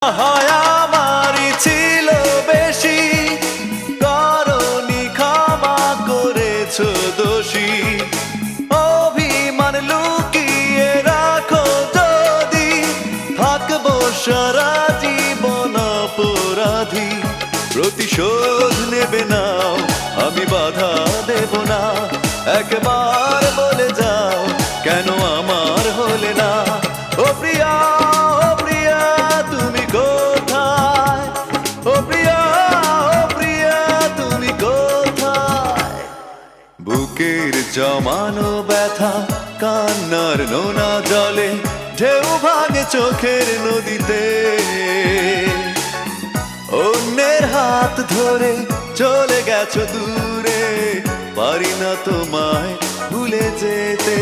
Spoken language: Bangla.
হয় আমারই ছিল বেশি, করনি ক্ষমা করেছো দোষী। অভিমান লুকিয়ে রাখো যদি, থাকবো সারা জীবন অপরাধী। প্রতিশোধ নেবে নাও, আমি বাধা দেব না। একবার বলে যাও, কেন আমার হলে না? ও প্রিয়া, ও প্রিয়া, তুমি কোথায়? ও প্রিয়া, ও প্রিয়া, তুমি কোথায়? বুকের জমানো ব্যথা কান্নার নোনা জলে, ঢেউ ভাঙে চোখের নদীতে। অন্যের হাত ধরে চলে গেছো দূরে, পারি না তোমায় ভুলে যেতে।